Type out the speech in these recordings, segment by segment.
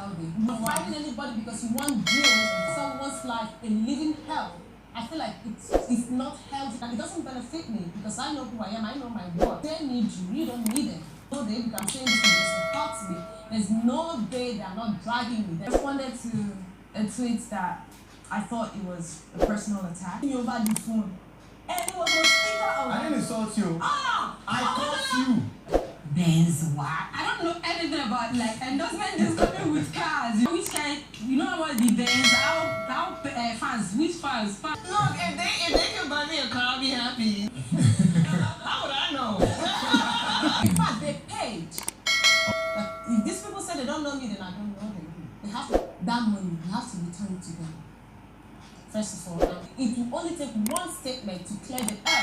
healthy. You're fighting anybody because you want deals someone's life in living hell. I feel like it's not healthy and it doesn't benefit me because I know who I am, I know my worth. They need you, you don't need them. No day you can change this it hurts me. There's no day they're not dragging me. I responded to a tweet that I thought it was a personal attack. Over the phone. And it was a speaker of I didn't insult you. I caught you. Benz, what? I don't know anything about like endorsement is coming with cars. Which kind? You know about the Benz? How fans? Which fans? Look, if they can buy me a car, I'll be happy. How would I know? In fact, they paid. But if these people say they don't know me, then I don't know them. They have that money. You have to return it to them. First of all, it will only take one statement to clear the air.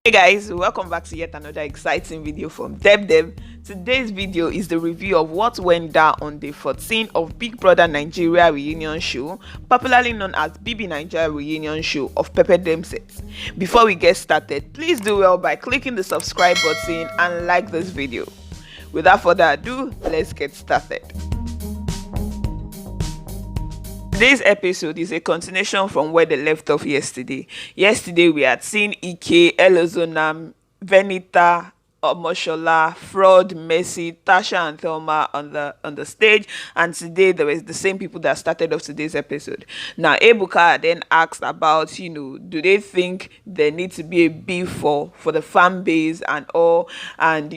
Hey guys, welcome back to yet another exciting video from Deb. Today's video is the review of what went down on day 14 of Big Brother Nigeria reunion show, popularly known as BBNAIJA reunion show of Pepper Dem sets. Before we get started, please do well by clicking the subscribe button and like this video. Without further ado, let's get started. Today's episode is a continuation from where they left off yesterday. Yesterday we had seen Ike, Elozona, Venita, Omashola, Frodd, Mercy, Tasha and Thelma on the stage, and today there was the same people that started off today's episode. Now Ebuka then asked about, do they think there needs to be a beef for the fan base and all, and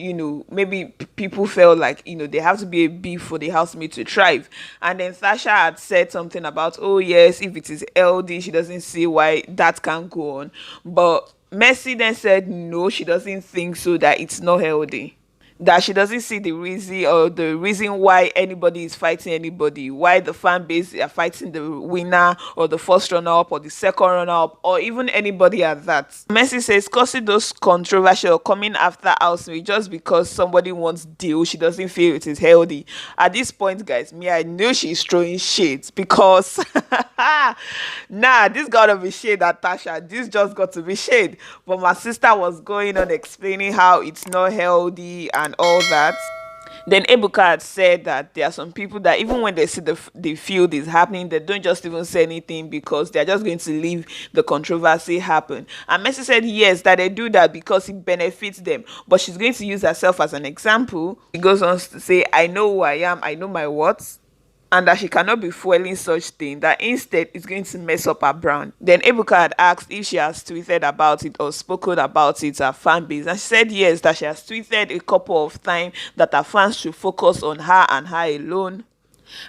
maybe people felt like there have to be a beef for the housemate to thrive. And then Tasha had said something about, oh yes, if it is LD, she doesn't see why that can't go on, but Mercy then said no, she doesn't think so, that it's not healthy, that she doesn't see the reason why anybody is fighting anybody, why the fan base are fighting the winner or the first runner-up or the second runner-up or even anybody at that. Mercy says causing those controversial coming after housemate just because somebody wants deal, she doesn't feel it is healthy. At this point, guys, I know she's throwing shades because this gotta be shade at Tasha. This just got to be shade. But my sister was going on explaining how it's not healthy and all that. Then Ebuka had said that there are some people that even when they see the field is happening, they don't just even say anything because they're just going to leave the controversy happen. And Mercy said yes, that they do that because it benefits them, but she's going to use herself as an example. She goes on to say, I know who I am, I know my worth, and that she cannot be fueling such thing, that instead it's going to mess up her brand. Then Ebuka had asked if she has tweeted about it or spoken about it to her fan base, and she said yes, that she has tweeted a couple of times that her fans should focus on her and her alone.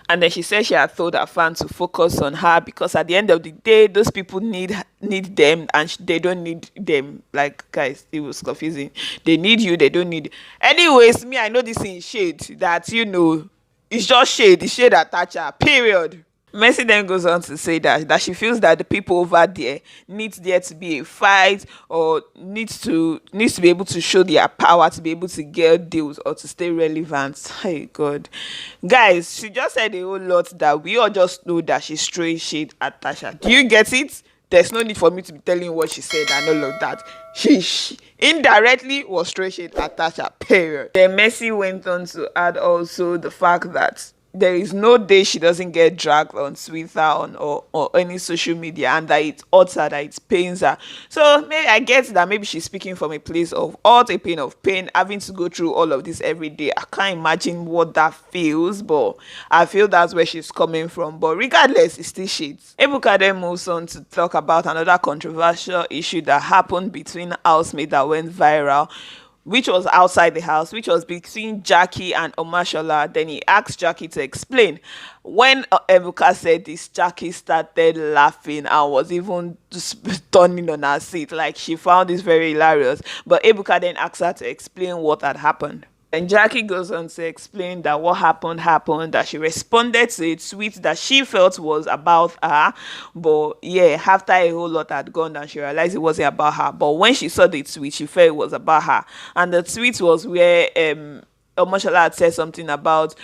And then she said she had told her fans to focus on her because at the end of the day, those people need them and they don't need them. Like, guys, it was confusing. They need you, they don't need. Anyways, I know this in shade that it's just shade. It's shade at Tacha. Period. Mercy then goes on to say that she feels that the people over there needs there to be a fight or needs to be able to show their power to be able to get deals or to stay relevant. Hey God, guys, she just said a whole lot that we all just know that she's throwing shade at Tasha. Do you get it? There's no need for me to be telling you what she said and all of that. She indirectly was throwing shade at Tasha, period. Then Mercy went on to add also the fact that there is no day she doesn't get dragged on Twitter or any social media, and that it hurts her, that it pains her. So maybe I get that maybe she's speaking from a place of hurt, a pain of pain, having to go through all of this every day. I can't imagine what that feels, but I feel that's where she's coming from. But regardless, it's still shit. Ebuka then moves on to talk about another controversial issue that happened between housemates that went viral, which was outside the house, which was between Jackye and Omashola. Then he asked Jackye to explain. When Ebuka said this, Jackye started laughing and was even just turning on her seat. Like, she found this very hilarious. But Ebuka then asked her to explain what had happened. And Jackye goes on to explain that what happened, that she responded to a tweet that she felt was about her. But yeah, after a whole lot had gone down, she realized it wasn't about her. But when she saw the tweet, she felt it was about her. And the tweet was where Omashola had said something about,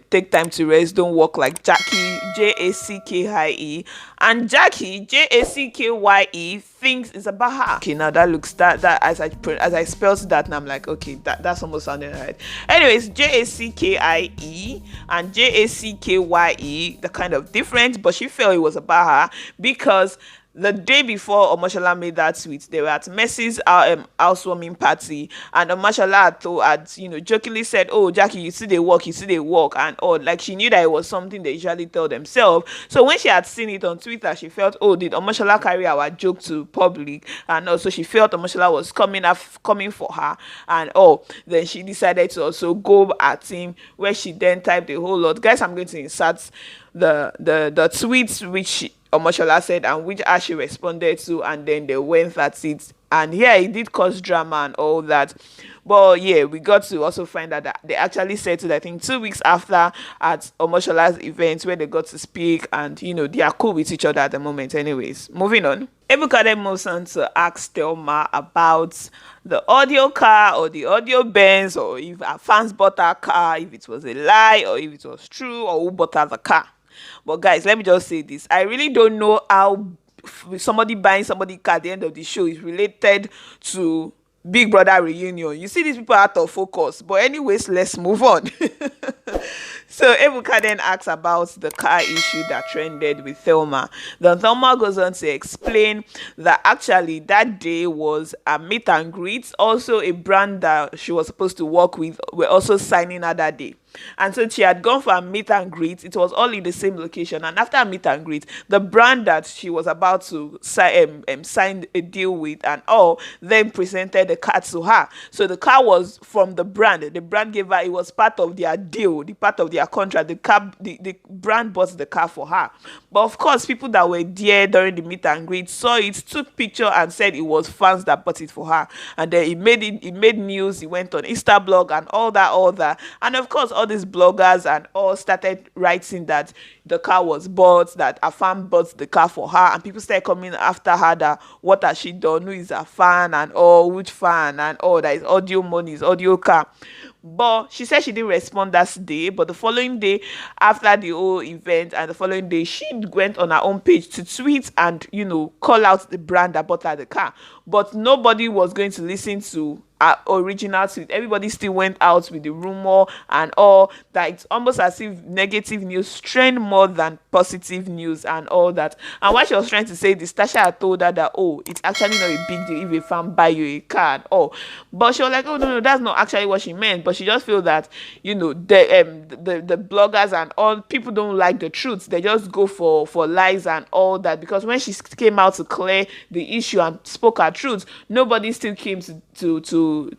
take time to rest, don't work like Jackye, Jackye, and Jackye, Jackye, thinks it's about her. Okay, now that looks that as I spelled that, and I'm like, okay, that's almost sounding right. Anyways, Jackye and Jackye, they're kind of different, but she felt it was about her because the day before Omashola made that tweet, they were at Mercy's housewarming party, and Omashola had jokingly said, "Oh, Jackye, you see they walk," and like she knew that it was something they usually tell themselves. So when she had seen it on Twitter, she felt, oh, did Omashola carry our joke to public? And also she felt Omashola was coming for her, and then she decided to also go at him, where she then typed a whole lot. Guys, I'm going to insert the tweets which Omashola said and which she responded to, and then they went at it, and yeah, it did cause drama and all that. But yeah, we got to also find out that they actually settled, I think 2 weeks after, at Omashola's event, where they got to speak, and they are cool with each other at the moment. Anyways, moving on. Ebuka then moves on to ask Thelma about the audio car or the audio Benz, or if her fans bought her car, if it was a lie or if it was true, or who bought her the car. But guys, let me just say this. I really don't know how somebody buying somebody car at the end of the show is related to Big Brother reunion. You see these people out of focus. But anyways, let's move on. So Ebuka then asks about the car issue that trended with Thelma. Then Thelma goes on to explain that actually that day was a meet and greet. Also, a brand that she was supposed to work with were also signing her that day. And so she had gone for a meet and greet. It was all in the same location. And after a meet and greet, the brand that she was about to sign a deal with and all then presented the car to her. So the car was from the brand. The brand gave her, it was part of their deal, the part of their contract. The brand bought the car for her. But of course, people that were there during the meet and greet saw it, took picture and said it was fans that bought it for her. And then it made news. It went on Instablog and all that. And of course, all these bloggers and all started writing that the car was bought, that a fan bought the car for her, and people started coming after her that what has she done, who is a fan, and all, which fan, and all that is audio money, is audio car. But she said she didn't respond that day, but the following day after the whole event, and the following day she went on her own page to tweet and call out the brand that bought her the car. But nobody was going to listen to her original tweet. Everybody still went out with the rumor and all that. It's almost as if negative news trend more than positive news and all that. And while she was trying to say this, Tasha had told her that it's actually not a big deal if a fan buy you a car and all. But she was like, oh no, that's not actually what she meant. But she just feel that the bloggers and all people don't like the truth. They just go for lies and all that, because when she came out to clear the issue and spoke her truth, nobody still came to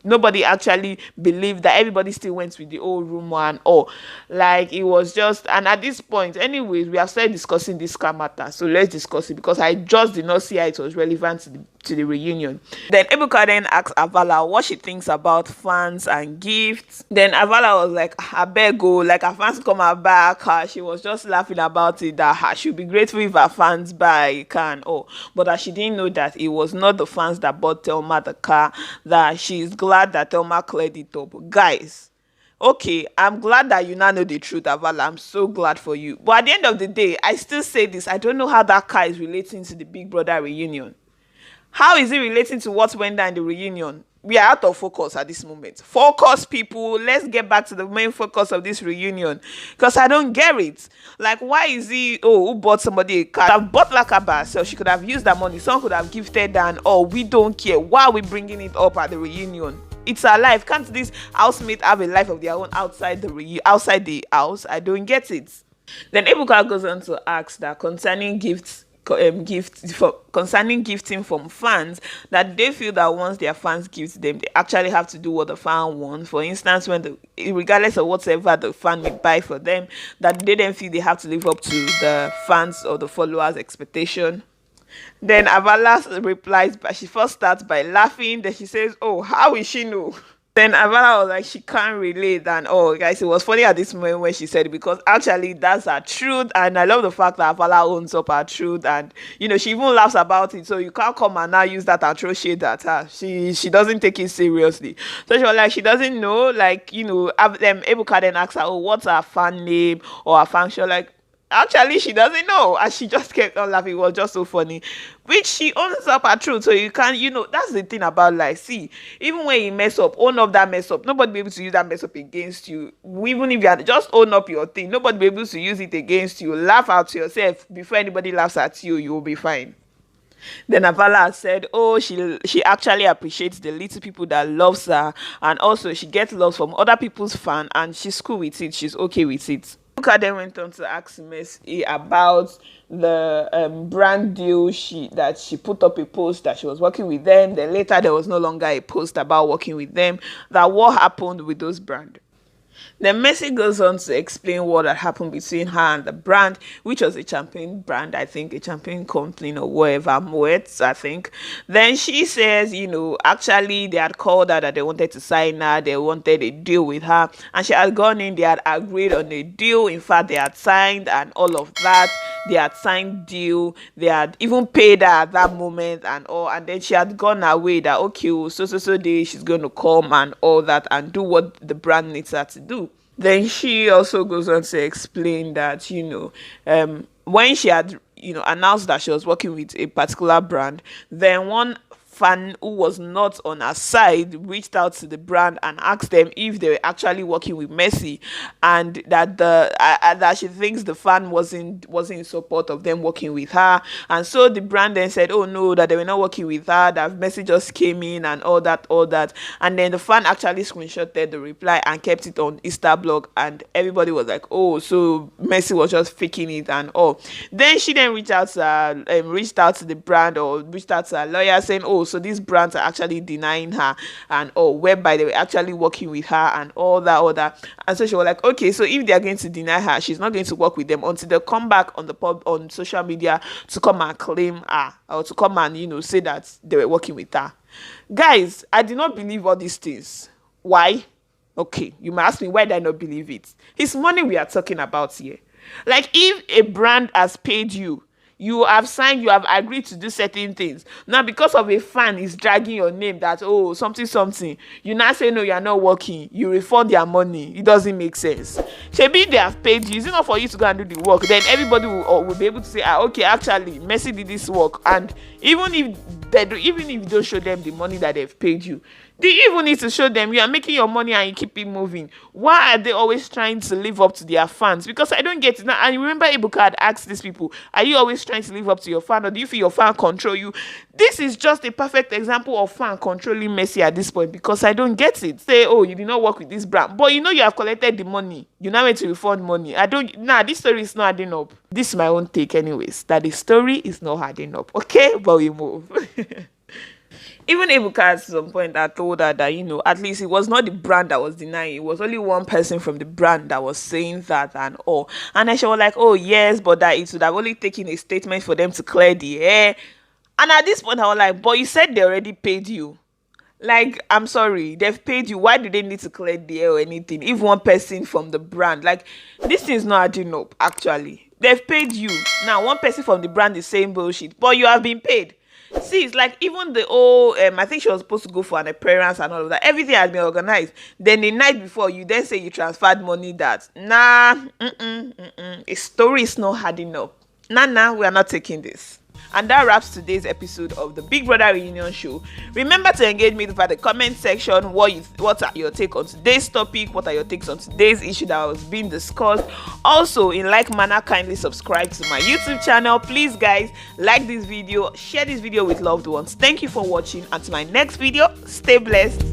nobody actually believed that. Everybody still went with the old rumor and all. Like, it was just, and at this point anyways, we have started discussing this car matter, so let's discuss it, because I just did not see how it was relevant to the reunion. Then Ebuka then asks Avala what she thinks about fans and gifts. Then Avala was like, I beg go, like her fans come her back. She was just laughing about it, that she'll be grateful if her fans buy a car and all. But that she didn't know that it was not the fans that bought Thelma the car, that she's glad that Thelma cleared it up. Guys, okay, I'm glad that you now know the truth, Avala. I'm so glad for you. But at the end of the day, I still say this. I don't know how that car is relating to the Big Brother reunion. How is it relating to what went down in the reunion? We are out of focus at this moment. Focus, people. Let's get back to the main focus of this reunion, because I don't get it. Like, why is he, who bought somebody a car? I've bought like a bar, so she could have used that money. Someone could have gifted and we don't care. Why are we bringing it up at the reunion? It's her life. Can't this housemate have a life of their own outside the house? I don't get it. Then Ebuka goes on to ask that concerning concerning gifting from fans, that they feel that once their fans gift them, they actually have to do what the fan wants. For instance, when regardless of whatever the fan may buy for them, that they then feel they have to live up to the fans or the followers' expectation. Then Avala replies, but she first starts by laughing. Then she says, "Oh, how will she know?" Then Avala was like, she can't relate. And oh, guys, it was funny at this moment when she said it, because actually that's her truth. And I love the fact that Avala owns up her truth. And, she even laughs about it. So you can't come and now use that and throw shade at her. She doesn't take it seriously. So she was like, she doesn't know. Like, Ebuka then asked her, oh, what's her fan name or her function? Like, actually, she doesn't know, and she just kept on laughing. It was just so funny, which she owns up her truth. So you can, that's the thing about life. See, even when you mess up, own up that mess up. Nobody be able to use that mess up against you. Even if you are just own up your thing, nobody be able to use it against you. Laugh out to yourself before anybody laughs at you. You will be fine. Then Avala said, oh, she actually appreciates the little people that loves her, and also she gets love from other people's fan, and she's cool with it. She's okay with it. Luca then went on to ask Messi about the brand deal that she put up a post that she was working with them. Then later there was no longer a post about working with them. That what happened with those brands. Then Messi goes on to explain what had happened between her and the brand, which was a champagne brand, I think, a champagne company or whatever, Moet, I think. Then she says, actually they had called her that they wanted to sign her, they wanted a deal with her, and she had gone in, they had agreed on a deal. In fact, they had signed and all of that. They had signed deal, they had even paid her at that moment and all, and then she had gone away that, okay, so day she's going to come and all that and do what the brand needs her to do. Then she also goes on to explain that, when she had, announced that she was working with a particular brand, then one fan who was not on her side reached out to the brand and asked them if they were actually working with Messi, and that that she thinks the fan wasn't in support of them working with her. And so the brand then said, oh no, that they were not working with her, that Messi just came in and all that. And then the fan actually screenshotted the reply and kept it on Insta blog, and everybody was like, oh, so Messi was just faking it and all. Then she then reached out to the brand, or reached out to her lawyer saying, oh, so these brands are actually denying her and whereby they were actually working with her and all that. And so she was like, okay, so if they are going to deny her, she's not going to work with them until they come back on social media to come and claim her, or to come and say that they were working with her. Guys, I did not believe all these things. Why? Okay, you might ask me, why did I not believe it? It's money we are talking about here. Like, if a brand has paid you, you have signed, you have agreed to do certain things. Now, because of a fan is dragging your name that, oh, something, you now say, no, you are not working. You refund their money. It doesn't make sense. Maybe they have paid you. It's not for you to go and do the work. Then everybody will be able to say, okay, actually, Messi did this work. And even if you don't show them the money that they've paid you, they even need to show them you are making your money and you keep it moving. Why are they always trying to live up to their fans? Because I don't get it. Now, I remember Ebuka had asked these people, are you always trying to live up to your fan, or do you feel your fan control you? This is just a perfect example of fan controlling Messi at this point, because I don't get it. Say, oh, you did not work with this brand, but you have collected the money. You now need to refund money. This story is not adding up. This is my own take anyways, that the story is not adding up. Okay, but we move. Even Ebuka at some point I told her that, at least it was not the brand that was denying. It was only one person from the brand that was saying that and all. And then she was like, oh, yes, but that it would have only taken a statement for them to clear the air. And at this point, I was like, but you said they already paid you. Like, I'm sorry, they've paid you. Why do they need to clear the air or anything? If one person from the brand, like, this thing's not adding up, actually. They've paid you. Now, one person from the brand is saying bullshit, but you have been paid. See, it's like even the old, I think she was supposed to go for an appearance and all of that. Everything had been organized. Then the night before, you then say you transferred money that, a story is not adding up. Nah, we are not taking this. And that wraps today's episode of the Big Brother Reunion Show. Remember to engage me via the comment section. What are your take on today's topic? What are your takes on today's issue that was being discussed? Also, in like manner, kindly subscribe to my YouTube channel. Please, guys, like this video, share this video with loved ones. Thank you for watching. Until my next video, stay blessed.